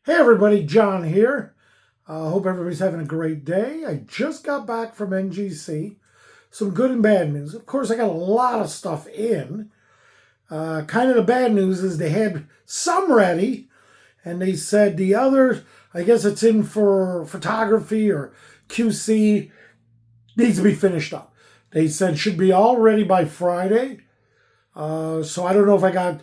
Hey everybody, John here. Hope everybody's having a great day. I just got back from NGC. Some good and bad news. Of course, I got a lot of stuff in. Kind of the bad news is they had some ready, and they said the other, I guess it's in for photography or QC, needs to be finished up. They said should be all ready by Friday. So I don't know if I got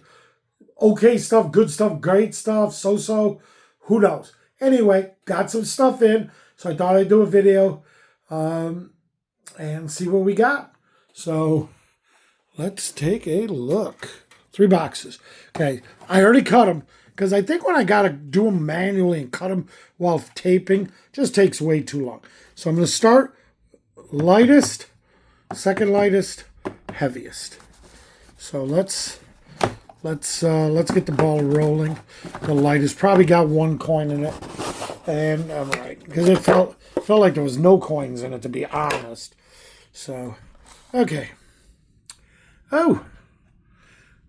okay stuff, good stuff, great stuff, so-so. Who knows? Anyway, got some stuff in, so I thought I'd do a video and see what we got. So let's take a look. 3 boxes. Okay, I already cut them because I think when I got to do them manually and cut them while taping, just takes way too long. So I'm going to start lightest, second lightest, heaviest. So let's get the ball rolling. The light has probably got 1 coin in it, and I'm right because it felt like there was no coins in it, to be honest. So, okay. Oh,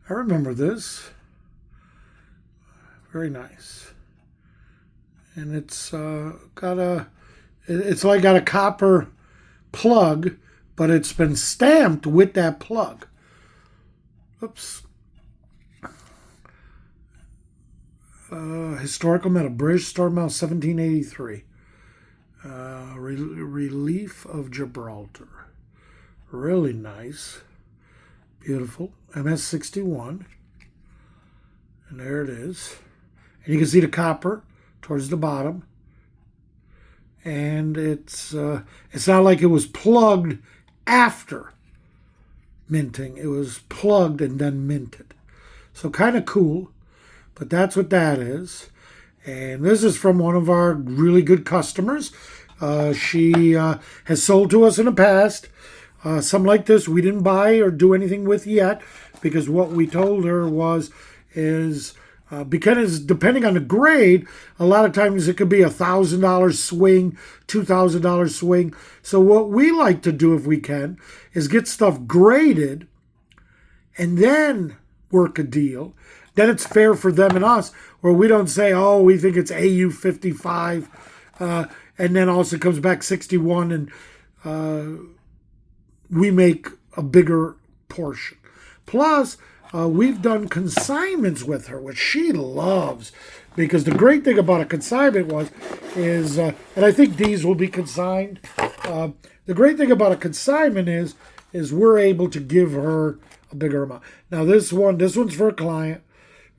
I remember this. Very nice, and it's got a copper plug, but it's been stamped with that plug. Oops. Historical metal, British Star Metal, 1783. Relief of Gibraltar. Really nice. Beautiful. MS61. And there it is. And you can see the copper towards the bottom. And it's not like it was plugged after minting. It was plugged and then minted. So kind of cool. But that's what that is. And this is from one of our really good customers. She has sold to us in the past. Something like this we didn't buy or do anything with yet, because what we told her is because depending on the grade, a lot of times it could be $1,000 swing, $2,000 swing. So what we like to do, if we can, is get stuff graded and then work a deal. Then it's fair for them and us, where we don't say, oh, we think it's AU 55, and then also comes back 61, and we make a bigger portion. Plus, we've done consignments with her, which she loves, because the great thing about a consignment is, and I think these will be consigned. The great thing about a consignment is we're able to give her a bigger amount. Now this one's for a client.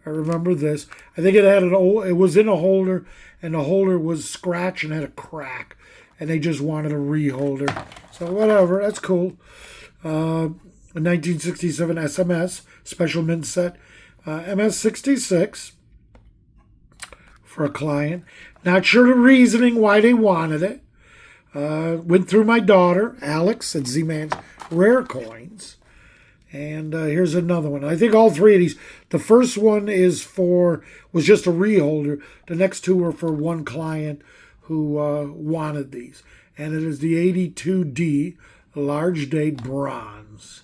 I remember this. I think it was in a holder, and the holder was scratched and had a crack, and they just wanted a reholder. So whatever, that's cool. A 1967 SMS special mint set, MS66 for a client. Not sure the reasoning why they wanted it. Went through my daughter, Alex, at Z-Man's Rare Coins. And here's another one. I think all 3 of these. The first one was just a reholder. The next 2 were for one client who wanted these. And it is the 82D large date bronze.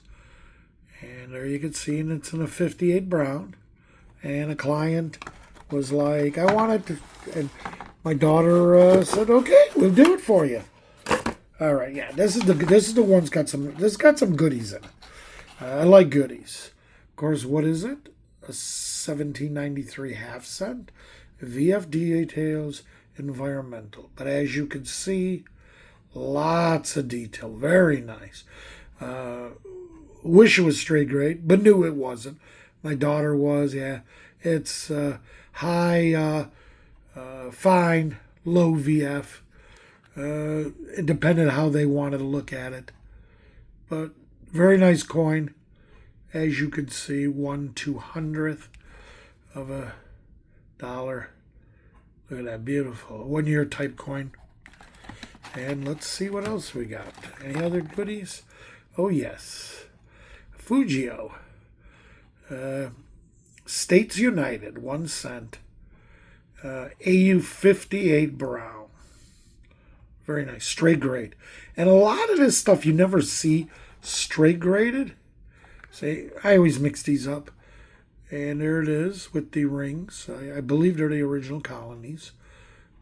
And there you can see, and it's in a 58 brown. And a client was like, I want it to, and my daughter said, okay, we'll do it for you. All right, yeah, this is the one's got some goodies in it. I like goodies. Of course, what is it? A 1793 half cent. VF details, environmental. But as you can see, lots of detail. Very nice. Wish it was straight grade, but knew it wasn't. My daughter was, yeah. It's high, fine, low VF. It depended on how they wanted to look at it. But very nice coin, as you can see, 1/200th of a dollar. Look at that, beautiful 1 year type coin. And let's see what else we got. Any other goodies? Oh yes, Fujio, States United, 1 cent, AU 58 brown. Very nice, straight grade. And a lot of this stuff you never see straight graded. See, I always mix these up. And there it is with the rings. I believe they're the original colonies.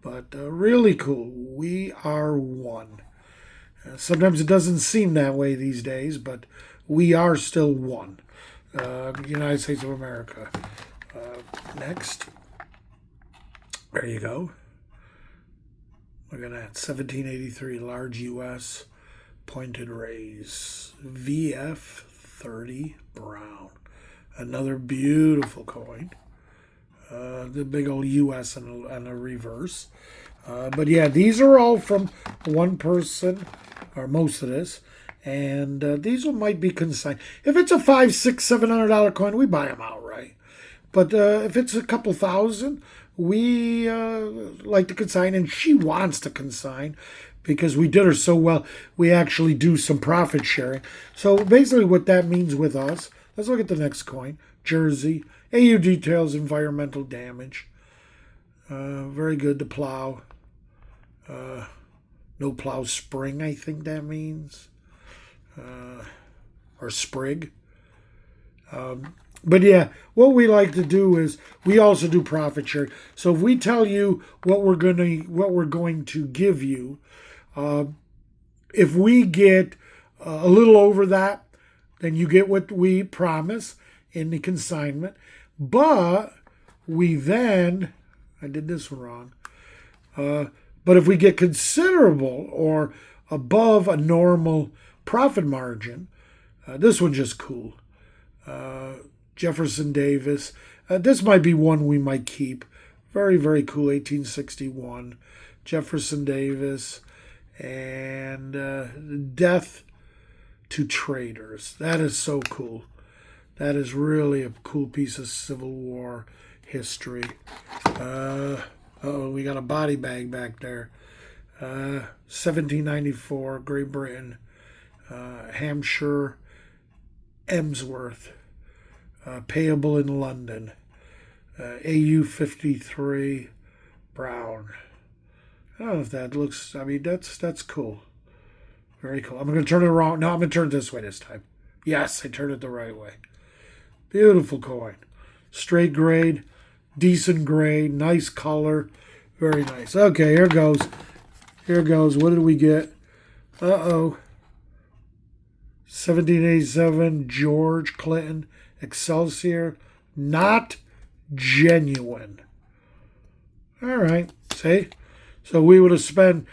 But really cool. We are one. Sometimes it doesn't seem that way these days, but we are still one. United States of America. Next. There you go. Look at that. 1783 large U.S. pointed rays. VF30 brown. Another beautiful coin. The big old U.S. and a reverse. But yeah, these are all from one person, or most of this. And these might be consigned. If it's a $500, $600, $700 coin, we buy them outright. But if it's a couple thousand, we like to consign, and she wants to consign because we did her so well. We actually do some profit sharing. So basically, what that means with us. Let's look at the next coin. Jersey. AU details environmental damage. Very good to plow. No plow spring, I think that means. Or sprig. But yeah, what we like to do is we also do profit sharing. So if we tell you what we're going to give you, if we get a little over that, then you get what we promise in the consignment. But we then, I did this one wrong. But if we get considerable or above a normal profit margin, this one's just cool. Jefferson Davis. This might be one we might keep. Very, very cool. 1861. Jefferson Davis. And Death to Traitors. That is so cool. That is really a cool piece of Civil War history. We got a body bag back there. 1794, Great Britain. Hampshire, Emsworth. Payable in London. AU 53, Brown. I don't know if that looks, I mean, that's cool. Very cool. I'm going to turn it around. No, I'm going to turn it this way this time. Yes, I turned it the right way. Beautiful coin. Straight grade, decent grade, nice color. Very nice. Okay, here goes. Here goes. What did we get? 1787, George Clinton, Excelsior. Not genuine. All right. See? So we would have spent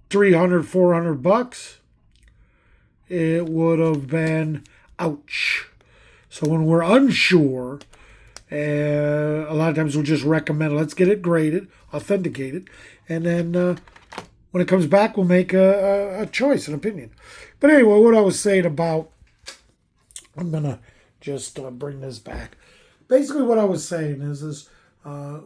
$300, $400. It would have been ouch. So when we're unsure, a lot of times we'll just recommend, let's get it graded, authenticated, and then when it comes back, we'll make a choice, an opinion. But anyway, what I was saying about, I'm going to just bring this back. Basically what I was saying is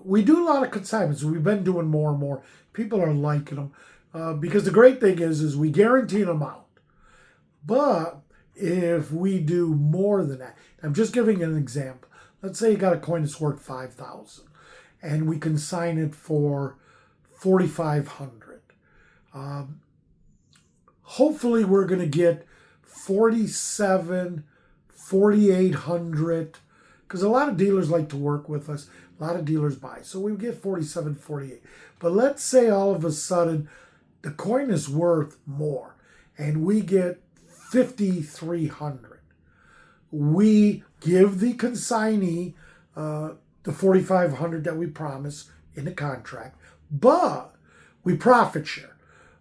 we do a lot of consignments. We've been doing more and more. People are liking them because the great thing is we guarantee them out. But if we do more than that, I'm just giving an example. Let's say you got a coin that's worth $5,000 and we consign it for $4,500. Hopefully we're going to get $4,700, $4,800 because a lot of dealers like to work with us. A lot of dealers buy. So we get $4,700, $4,800. But let's say all of a sudden the coin is worth more and we get $5,300. We give the consignee the $4,500 that we promise in the contract, but we profit share.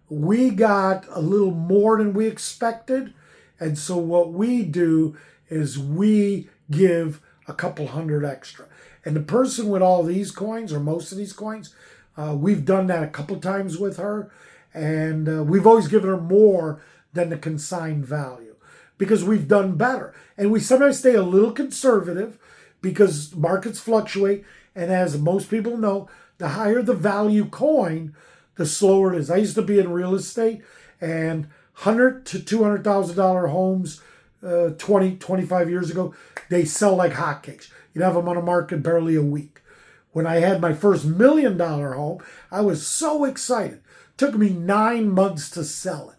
We got a little more than we expected, and so what we do is we give a couple hundred extra. And the person with all these coins, or most of these coins, we've done that a couple times with her, and we've always given her more than the consigned value because we've done better. And we sometimes stay a little conservative because markets fluctuate. And as most people know, the higher the value coin, the slower it is. I used to be in real estate, and $100,000 to $200,000 homes 25 years ago, they sell like hotcakes. You'd have them on the market barely a week. When I had my first $1 million home, I was so excited. Took me 9 months to sell it.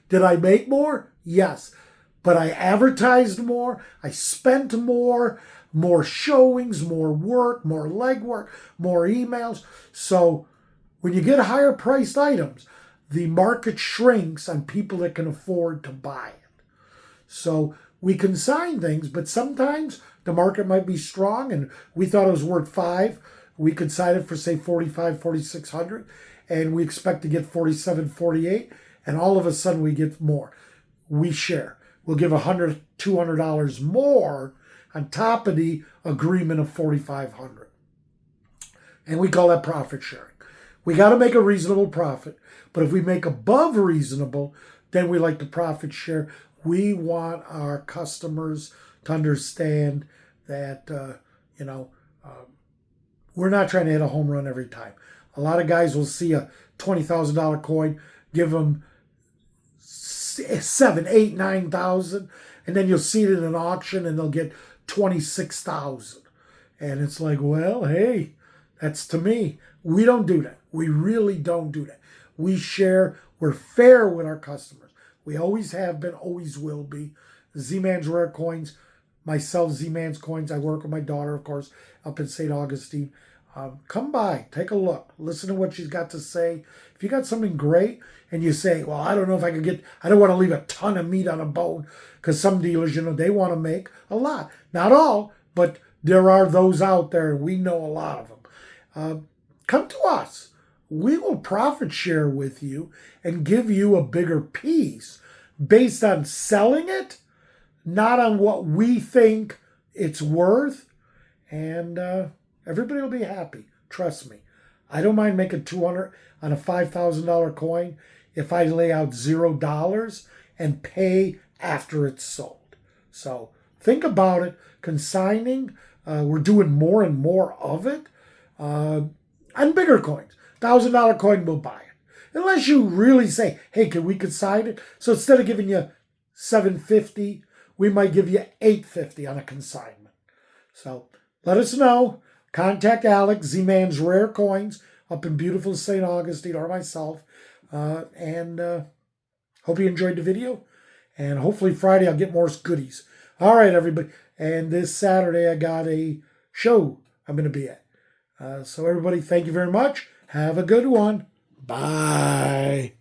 Did I make more? Yes. But I advertised more. I spent more. more showings, more work, more legwork, more emails. So when you get higher priced items, the market shrinks on people that can afford to buy it. So we consign things, but sometimes the market might be strong and we thought it was worth 5. We consign it for say 45, 4,600, and we expect to get 47, 48, and all of a sudden we get more. We share. We'll give $100, $200 more on top of the agreement of 4,500. And we call that profit sharing. We got to make a reasonable profit, but if we make above reasonable, then we like to profit share. We want our customers to understand that, we're not trying to hit a home run every time. A lot of guys will see a $20,000 coin, give them 7, 8, 9,000, and then you'll see it in an auction and they'll get 26,000. And it's like, well, hey, that's to me. We don't do that. We really don't do that. We share. We're fair with our customers. We always have been, always will be. Z-Man's Rare Coins, myself, Z-Man's Coins. I work with my daughter, of course, up in St. Augustine. Come by, take a look, listen to what she's got to say. If you got something great and you say, well, I don't know if I don't want to leave a ton of meat on a bone, because some dealers, they want to make a lot. Not all, but there are those out there, and we know a lot of them. Come to us. We will profit share with you and give you a bigger piece based on selling it, not on what we think it's worth. And everybody will be happy. Trust me. I don't mind making $200 on a $5,000 coin if I lay out $0 and pay after it's sold. So think about it. Consigning, we're doing more and more of it. On bigger coins. $1,000 coin, we'll buy it. Unless you really say, hey, can we consign it? So instead of giving you $750, we might give you $850 on a consignment. So let us know. Contact Alex, Z-Man's Rare Coins, up in beautiful St. Augustine, or myself. And hope you enjoyed the video. And hopefully Friday I'll get more goodies. All right, everybody. And this Saturday I got a show I'm going to be at. So everybody, thank you very much. Have a good one. Bye.